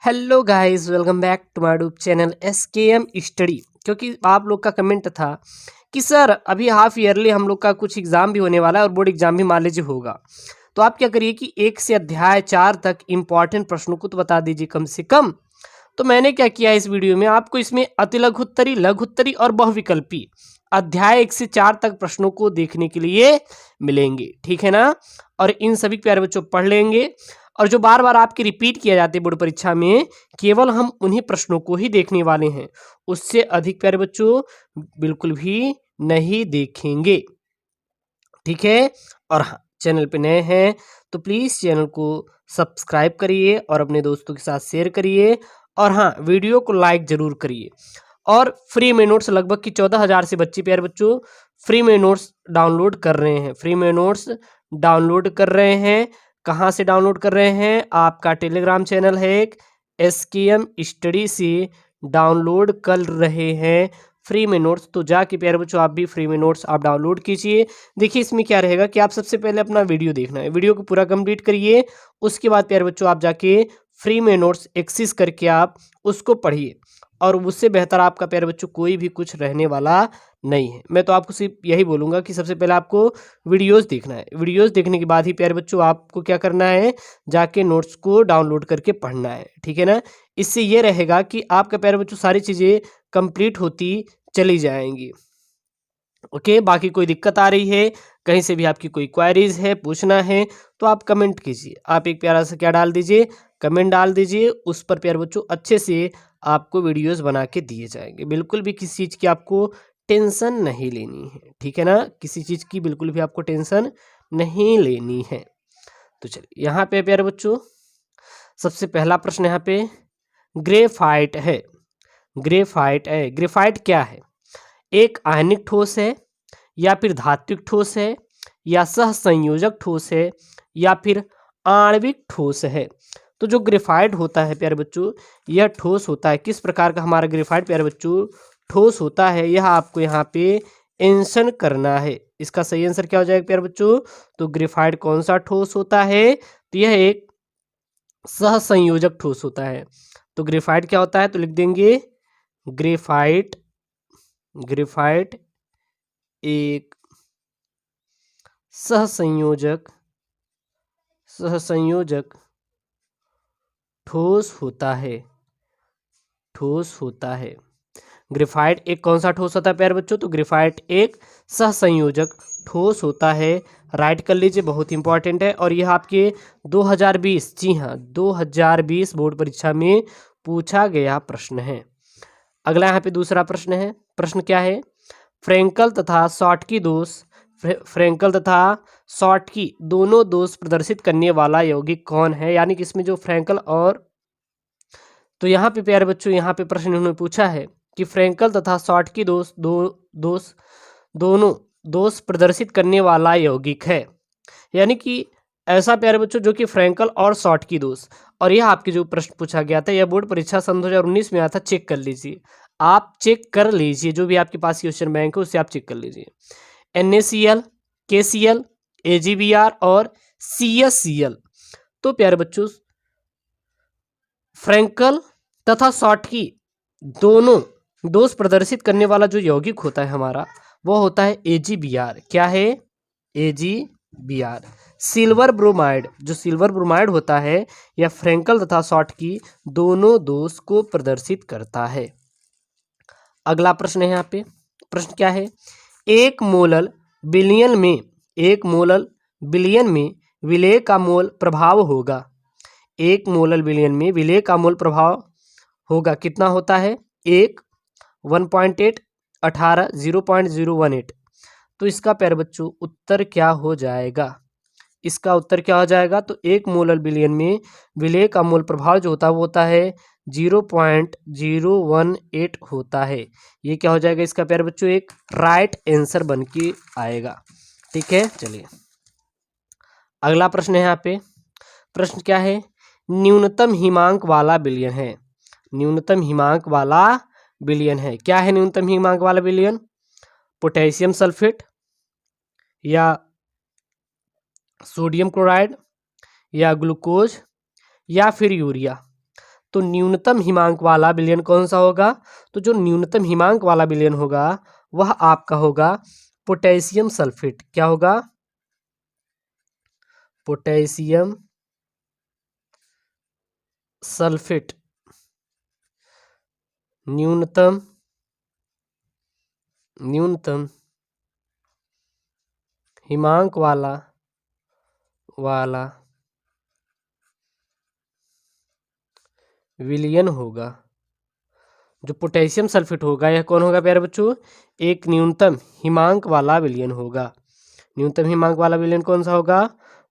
Hello guys, welcome back to my YouTube channel SKM study. क्योंकि आप लोग का कमेंट था कि सर अभी हाफ ईयरली हम लोग का कुछ एग्ज़ाम भी होने वाला है और बोर्ड एग्ज़ाम भी मान लीजिए होगा। तो आप क्या करिए कि 1 से अध्याय 4 तक इम्पॉर्टेंट प्रश्नों को तो बता दीजिए कम से कम। तो मैंने क्या किया इस वीडियो में, आपको इसमें अतिलघुत्तरी, लघुत्तरी और बहुविकल्पी अध्याय 1 से 4 तक प्रश्नों को देखने के लिए मिलेंगे, ठीक है ना। और इन सभी प्यारे बच्चों पढ़ लेंगे। और जो बार बार आपके रिपीट किया जाते हैं बोर्ड परीक्षा में, केवल हम उन्हीं प्रश्नों को ही देखने वाले हैं, उससे अधिक प्यारे बच्चों बिल्कुल भी नहीं देखेंगे, ठीक है। और हाँ, चैनल पे नए हैं तो प्लीज़ चैनल को सब्सक्राइब करिए और अपने दोस्तों के साथ शेयर करिए। और हाँ, वीडियो को लाइक ज़रूर करिए। और फ्री में नोट्स लगभग कि 14,000 से बच्चे प्यारे बच्चों फ्री में नोट्स डाउनलोड कर रहे हैं। फ्री में नोट्स डाउनलोड कर रहे हैं। कहाँ से डाउनलोड कर रहे हैं? आपका टेलीग्राम चैनल है एक, SKM स्टडी से डाउनलोड कर रहे हैं फ्री में नोट्स। तो जाके प्यारे बच्चों आप भी फ्री में नोट्स आप डाउनलोड कीजिए। देखिए इसमें क्या रहेगा कि आप सबसे पहले अपना वीडियो देखना है, वीडियो को पूरा कंप्लीट करिए। उसके बाद प्यारे बच्चों आप जाके फ्री में नोट्स एक्सेस करके आप उसको पढ़िए। और उससे बेहतर आपका प्यारे बच्चों कोई भी कुछ रहने वाला नहीं है। मैं तो आपको सिर्फ यही बोलूँगा कि सबसे पहले आपको वीडियोस देखना है। वीडियोस देखने के बाद ही प्यारे बच्चों आपको क्या करना है, जाके नोट्स को डाउनलोड करके पढ़ना है, ठीक है ना। इससे ये रहेगा कि आपका प्यारे बच्चों सारी चीज़ें कंप्लीट होती चली जाएंगी। ओके, बाकी कोई दिक्कत आ रही है, कहीं से भी आपकी कोई क्वेरीज है, पूछना है तो आप कमेंट कीजिए। आप एक प्यारा सा क्या डाल दीजिए, कमेंट डाल दीजिए। उस पर प्यारे बच्चों अच्छे से आपको वीडियोस बना के दिए जाएंगे। बिल्कुल भी किसी चीज़ की आपको टेंशन नहीं लेनी है, ठीक है ना। किसी चीज़ की बिल्कुल भी आपको टेंशन नहीं लेनी है। तो चलिए यहाँ पे प्यारे बच्चों सबसे पहला प्रश्न यहाँ पे ग्रेफाइट है। ग्रेफाइट है, ग्रेफाइट क्या है? एक आयनिक ठोस है, या फिर धात्विक ठोस है, या सहसंयोजक ठोस है, या फिर आणविक ठोस है। तो जो ग्रेफाइट होता है प्यारे बच्चों, यह ठोस होता है। किस प्रकार का हमारा ग्रेफाइट प्यारे बच्चों ठोस होता है, यह आपको यहाँ पे आंसर करना है। इसका सही आंसर क्या हो जाएगा प्यारे बच्चों? तो ग्रेफाइट कौन सा ठोस होता है? तो यह एक सहसंयोजक ठोस होता है। तो ग्रेफाइट क्या होता है? तो लिख देंगे ग्रेफाइट, ग्रेफाइट एक सहसंयोजक, सहसंयोजक ठोस होता है, ठोस होता है। ग्रेफाइट एक कौन सा ठोस होता है प्यारे बच्चों? तो ग्रेफाइट एक सहसंयोजक ठोस होता है। राइट कर लीजिए, बहुत इंपॉर्टेंट है। और यह आपके 2020, जी हाँ 2020 बोर्ड परीक्षा में पूछा गया प्रश्न है। अगला यहाँ पे दूसरा प्रश्न है। प्रश्न क्या है? फ्रेंकल तथा शॉटकी दोष, फ्रेंकल तथा शॉटकी दोनों दोष प्रदर्शित करने वाला यौगिक कौन है? यानी कि इसमें जो फ्रेंकल और, तो यहाँ पे प्यारे बच्चों यहाँ पे प्रश्न उन्होंने पूछा है कि फ्रेंकल तथा शॉटकी दोष दोनों दोष प्रदर्शित करने वाला यौगिक है। यानी कि ऐसा प्यारे बच्चों जो कि फ्रेंकल और शॉटकी दोष। और यह आपके जो प्रश्न पूछा गया था, यह बोर्ड परीक्षा सन 2019 में आया था। चेक कर लीजिए, आप चेक कर लीजिए, जो भी आपके पास क्वेश्चन बैंक है उससे आप चेक कर लीजिए। NaCl, KCl, AgBr और CaCl। तो प्यारे बच्चों फ्रेंकल तथा शॉटकी दोनों दोष प्रदर्शित करने वाला जो यौगिक होता है हमारा, वो होता है AgBr। क्या है? AgBr। सिल्वर ब्रोमाइड, जो सिल्वर ब्रोमाइड होता है, यह फ्रेंकल तथा शॉटकी दोनों दोष को प्रदर्शित करता है। अगला प्रश्न है यहाँ पे। प्रश्न क्या है? एक मोलल बिलियन में, एक मोलल बिलियन में विलेय का मोल प्रभाव होगा। एक मोलल बिलियन में विलेय का मोल प्रभाव होगा, कितना होता है? 1.8, 18, 0.018। तो इसका प्यारे बच्चों उत्तर क्या हो जाएगा? इसका उत्तर क्या हो जाएगा? तो एक मोलल बिलियन में विलेय का मोल प्रभाव जो होता है वो होता है 0.018 होता है। ये क्या हो जाएगा इसका प्यारे बच्चों? एक राइट आंसर बन के आएगा, ठीक है। चलिए अगला प्रश्न है यहाँ पे। प्रश्न क्या है? न्यूनतम हिमांक वाला विलयन है। न्यूनतम हिमांक वाला विलयन है। क्या है न्यूनतम हिमांक वाला विलयन? पोटेशियम सल्फेट, या सोडियम क्लोराइड, या ग्लूकोज, या फिर यूरिया। तो न्यूनतम हिमांक वाला विलयन कौन सा होगा? तो जो न्यूनतम हिमांक वाला विलयन होगा वह आपका होगा पोटेशियम सल्फेट। क्या होगा? पोटेशियम सल्फेट न्यूनतम हिमांक वाला विलयन होगा। जो पोटेशियम सल्फेट होगा यह कौन होगा प्यारे बच्चों? एक न्यूनतम हिमांक वाला विलयन होगा। न्यूनतम हिमांक वाला विलयन कौन सा होगा?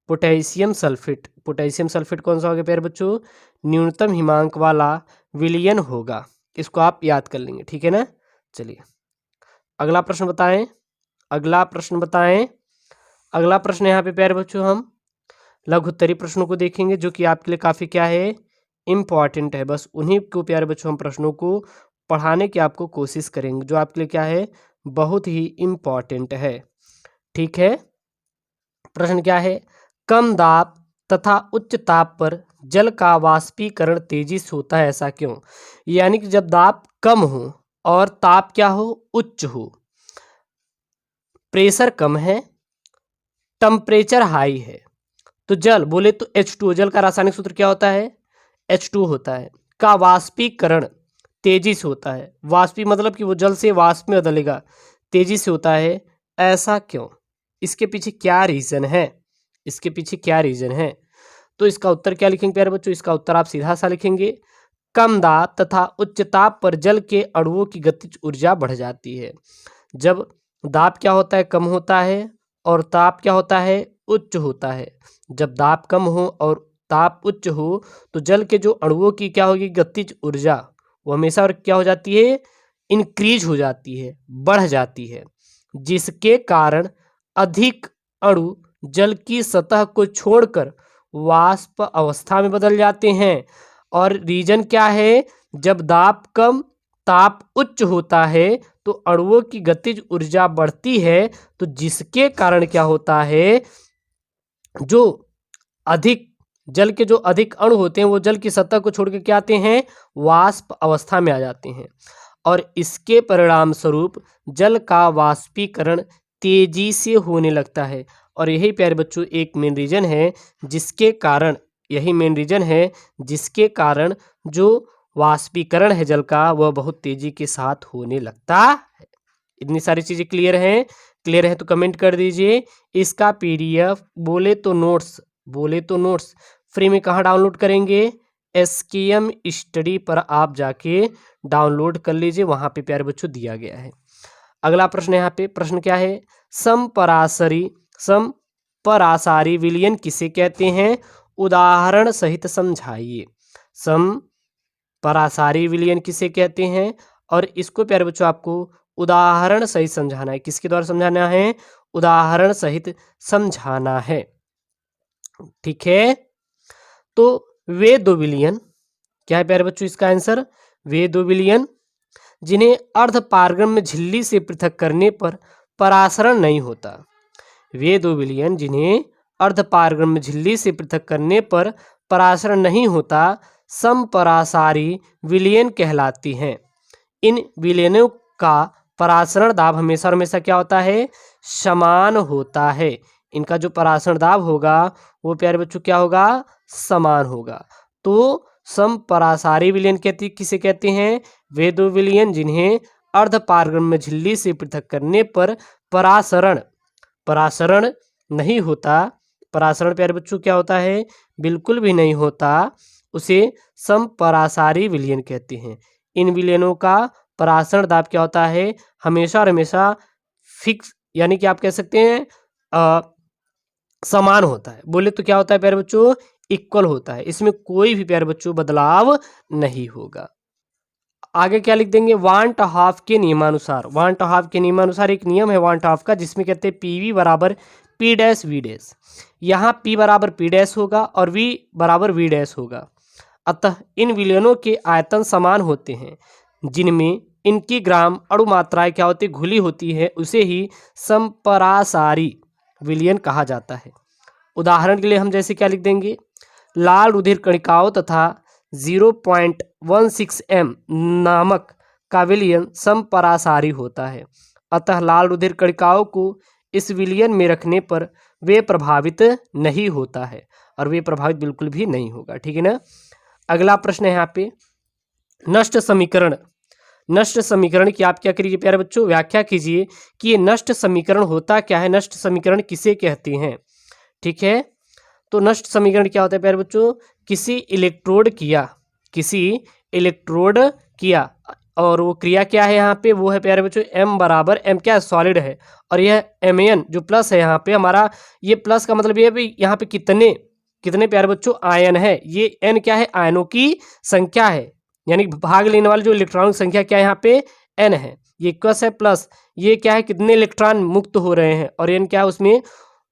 Potassium sulphate. पोटेशियम सल्फेट कौन सा होगा प्यारे बच्चों? न्यूनतम हिमांक वाला विलयन होगा। इसको आप याद कर लेंगे, ठीक है ना। चलिए अगला प्रश्न बताएं। अगला प्रश्न यहाँ पे प्यारे बच्चों हम लघुत्तरी प्रश्नों को देखेंगे जो कि आपके लिए काफ़ी क्या है, इम्पॉर्टेंट है। बस उन्हीं को प्यारे बच्चों हम प्रश्नों को पढ़ाने की आपको कोशिश करेंगे जो आपके लिए क्या है, बहुत ही इम्पॉर्टेंट है। ठीक है, प्रश्न क्या है? कम दाब तथा उच्च ताप पर जल का वाष्पीकरण तेजी से होता है, ऐसा क्यों? यानी कि जब दाब कम हो और ताप क्या हो, उच्च हो, प्रेशर कम है, टेम्परेचर हाई है, तो जल बोले तो H2O, जल का रासायनिक सूत्र क्या होता है? H2O होता है, का वाष्पीकरण तेजी से होता है। वाष्पी मतलब कि वो जल से वाष्प में बदलेगा, तेजी से होता है, ऐसा क्यों? इसके पीछे क्या रीजन है? तो इसका उत्तर क्या लिखेंगे प्यारे बच्चों? इसका उत्तर आप सीधा सा लिखेंगे, कम दाब तथा उच्च ताप पर जल के अणुओं की गतिज ऊर्जा बढ़ जाती है। जब दाब क्या होता है, कम होता है, और ताप क्या होता है, उच्च होता है। जब दाब कम हो और ताप उच्च हो तो जल के जो अणुओं की क्या होगी, गतिज ऊर्जा, वो हमेशा और क्या हो जाती है, इंक्रीज हो जाती है, बढ़ जाती है, जिसके कारण अधिक अणु जल की सतह को छोड़कर वाष्प अवस्था में बदल जाते हैं। और रीजन क्या है? जब दाब कम ताप उच्च होता है तो अणुओं की गतिज ऊर्जा बढ़ती है, तो जिसके कारण क्या होता है, जो अधिक जल के जो अधिक अणु होते हैं वो जल की सतह को छोड़ के क्या आते हैं, वाष्प अवस्था में आ जाते हैं, और इसके परिणाम स्वरूप जल का वाष्पीकरण तेजी से होने लगता है। और यही प्यारे बच्चों एक मेन रीजन है जिसके कारण जो वाष्पीकरण है जल का वह बहुत तेजी के साथ होने लगता है। इतनी सारी चीजें क्लियर हैं तो कमेंट कर दीजिए। इसका पीडीएफ बोले तो नोट्स फ्री में कहाँ डाउनलोड करेंगे? SKM स्टडी पर आप जाके डाउनलोड कर लीजिए, वहां पे प्यारे बच्चों दिया गया है। अगला प्रश्न यहाँ पे, प्रश्न क्या है? समपरासारी विलयन किसे कहते हैं? उदाहरण सहित समझाइए। समपरासारी विलयन किसे कहते हैं? और इसको प्यारे बच्चों आपको उदाहरण सहित समझाना है। किसके द्वारा समझाना है? उदाहरण सहित समझाना है। ठीक है, तो वे दो विलयन क्या है प्यारे बच्चों? इसका आंसर वे दो विलयन जिन्हें अर्ध पारगम्य झिल्ली से पृथक करने पर परासरण नहीं होता। वे दो विलयन जिन्हें अर्ध पारगम्य झिल्ली से पृथक करने पर परासरण नहीं होता समपरासारी विलयन कहलाती हैं। इन विलयनों का परासरण दाब हमेशा क्या होता है? समान होता है। इनका जो परासरण दाब होगा वो प्यारे बच्चों क्या होगा? समान होगा। तो समपरासारी विलयन किसे कहते हैं? वे दो विलयन जिन्हें अर्ध पारगम्य झिल्ली से पृथक करने पर परासरण नहीं होता। परासरण प्यारे बच्चों क्या होता है? बिल्कुल भी नहीं होता, उसे समपरासारी विलयन कहते हैं। इन विलयनों का परासरण दाब क्या होता है? हमेशा फिक्स, यानी कि आप कह सकते हैं समान होता है। बोले तो क्या होता है प्यारे बच्चों? इक्वल होता है। इसमें कोई भी प्यारे बच्चों बदलाव नहीं होगा। आगे क्या लिख देंगे? वांट हाफ के नियमानुसार एक नियम है वांट हाफ का, जिसमें कहते हैं PV बराबर P डैश V डैश। यहाँ P बराबर P डैश होगा और V बराबर V डैश होगा। अतः इन विलयनों के आयतन समान होते हैं, जिनमें इनकी ग्राम अणु मात्राएं क्या होती, घुली होती है, उसे ही समपरासारी विलयन कहा जाता है। उदाहरण के लिए हम जैसे क्या लिख देंगे? लाल रुधिर कणिकाओं तथा 0.16 m नामक का विलयन समपरासारी होता है। अतः लाल रुधिर कणिकाओं को इस विलयन में रखने पर वे प्रभावित नहीं होता है, और वे प्रभावित बिल्कुल भी नहीं होगा। ठीक है ना। अगला प्रश्न है यहाँ पे नष्ट समीकरण। नष्ट समीकरण की आप क्या करिए प्यारे बच्चों, व्याख्या कीजिए कि ये नष्ट समीकरण होता क्या है, नष्ट समीकरण किसे कहते हैं। ठीक है, तो नष्ट समीकरण क्या होता है प्यारे बच्चों, किसी इलेक्ट्रोड किया और वो क्रिया क्या है यहाँ पे, वो है प्यारे बच्चों m बराबर m क्या है, सॉलिड है, और यह Mn जो प्लस है यहाँ पे हमारा, ये प्लस का मतलब ये है भाई यहाँ पे कितने प्यारे बच्चों आयन है, ये n क्या है, आयनों की संख्या है, यानी भाग लेने वाले जो इलेक्ट्रॉन की संख्या क्या है यहाँ पे n है, ये इक्वस है प्लस ये क्या है, कितने इलेक्ट्रॉन मुक्त हो रहे हैं, और n क्या है उसमें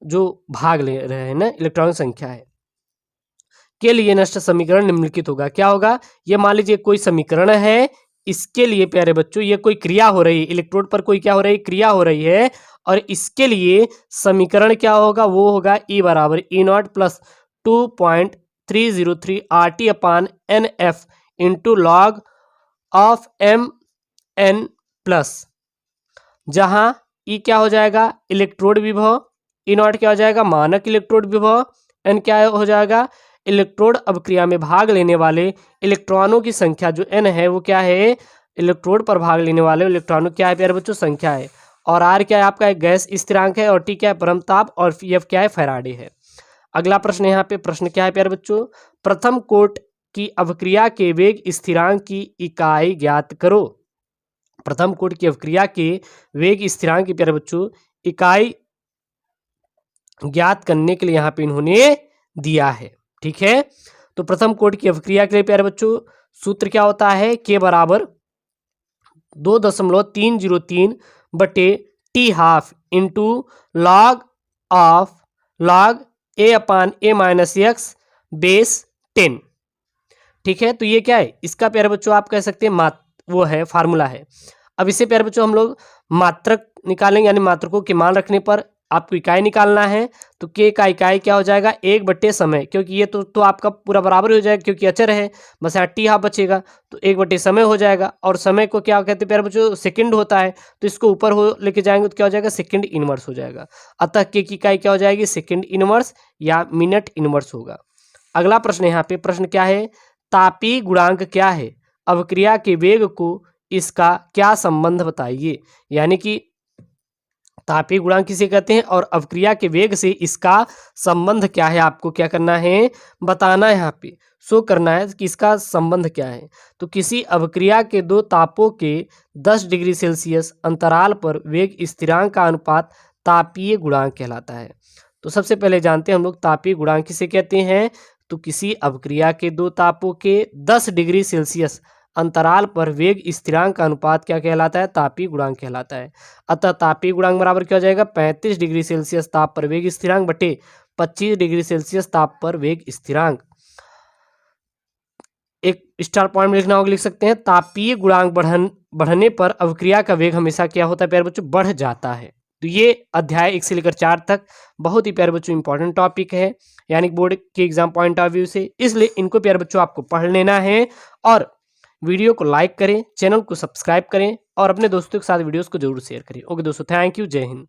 जो भाग ले रहे हैं ना इलेक्ट्रॉन संख्या है, के लिए नष्ट समीकरण निम्नलिखित होगा। क्या होगा, ये मान लीजिए कोई समीकरण है, इसके लिए प्यारे बच्चों ये कोई क्रिया हो रही है, इलेक्ट्रोड पर कोई क्या हो रही है, क्रिया हो रही है, और इसके लिए समीकरण क्या होगा, वो होगा E बराबर E0 plus 2.303 RT upon NF into log of MN plus, जहां E क्या हो जाएगा, इलेक्ट्रोड विभव, E0 क्या हो जाएगा, मानक इलेक्ट्रोड विभव, N क्या हो जाएगा, इलेक्ट्रोड अपक्रिया में भाग लेने वाले इलेक्ट्रॉनों की संख्या, जो n है वो क्या है, इलेक्ट्रोड पर भाग लेने वाले इलेक्ट्रॉनों क्या है प्यारे बच्चों, संख्या है, और r क्या है आपका एक गैस स्थिरांक है, और t क्या है परमताप, और f क्या है फैराडे है। अगला प्रश्न यहाँ पे, प्रश्न क्या है प्यारे बच्चों, प्रथम कोट की अवक्रिया के वेग स्थिरांक की इकाई ज्ञात करो। प्रथम कोट की अवक्रिया के वेग स्थिरांक की प्यारे बच्चों इकाई ज्ञात करने के लिए यहाँ पे इन्होंने दिया है। ठीक है, तो प्रथम कोट की अवक्रिया के लिए प्यारे बच्चों सूत्र क्या होता है, के बराबर 2.303 बटे T half into log of log A upon A minus x base 10। ठीक है, तो ये क्या है, इसका प्यारे बच्चों आप कह सकते हैं वो है फार्मूला है। अब इसे प्यारे बच्चों हम लोग मात्रक निकालेंगे, यानी मात्रकों के मान रखने पर आपको इकाई निकालना है, तो के का इकाई क्या हो जाएगा, 1 बटे समय, क्योंकि ये तो आपका पूरा बराबर हो जाएगा क्योंकि अचर है, बस यहाँ टी हाफ बचेगा, तो 1 बटे समय हो जाएगा, और समय को क्या कहते हैं प्यारे बच्चों, सेकंड होता है, तो इसको ऊपर हो लेके जाएंगे तो क्या हो जाएगा, सेकंड इनवर्स हो जाएगा, अतः के की इकाई क्या हो जाएगी, सेकंड इनवर्स या मिनट इनवर्स होगा। अगला प्रश्न यहाँ पे, प्रश्न क्या है, तापीय गुणांक क्या है, अवक्रिया के वेग को इसका क्या संबंध बताइए, यानी कि तापीय गुणांक किसे कहते हैं और अवक्रिया के वेग से इसका संबंध क्या है, आपको क्या करना है, बताना है, यहाँ पे शो करना है कि इसका संबंध क्या है। तो किसी अवक्रिया के दो तापों के 10 डिग्री सेल्सियस अंतराल पर वेग स्थिरांक का अनुपात तापीय गुणांक कहलाता है। तो सबसे पहले जानते हैं हम लोग तापीय गुणांक किसे कहते हैं, तो किसी अवक्रिया के दो तापों के 10 डिग्री सेल्सियस अंतराल पर वेग स्थिरांक का अनुपात क्या कहलाता है, तापीय गुणांक कहलाता है। अतः तापीय गुणांक बराबर क्या हो जाएगा, 35 डिग्री सेल्सियस ताप पर वेग स्थिरांक बटे 25 डिग्री सेल्सियस ताप पर वेग स्थिरांक। एक स्टार पॉइंट में लिखना होगा, लिख सकते हैं, तापीय गुणांक बढ़ने पर अवक्रिया का वेग हमेशा क्या होता है प्यारे बच्चों, बढ़ जाता है। तो ये अध्याय 1 से लेकर 4 तक बहुत ही प्यारे बच्चों इंपॉर्टेंट टॉपिक है, यानी बोर्ड के एग्जाम पॉइंट ऑफ व्यू से, इसलिए इनको प्यारे बच्चों आपको पढ़ लेना है, और वीडियो को लाइक करें, चैनल को सब्सक्राइब करें, और अपने दोस्तों के साथ वीडियोस को जरूर शेयर करें। ओके दोस्तों, थैंक यू, जय हिंद।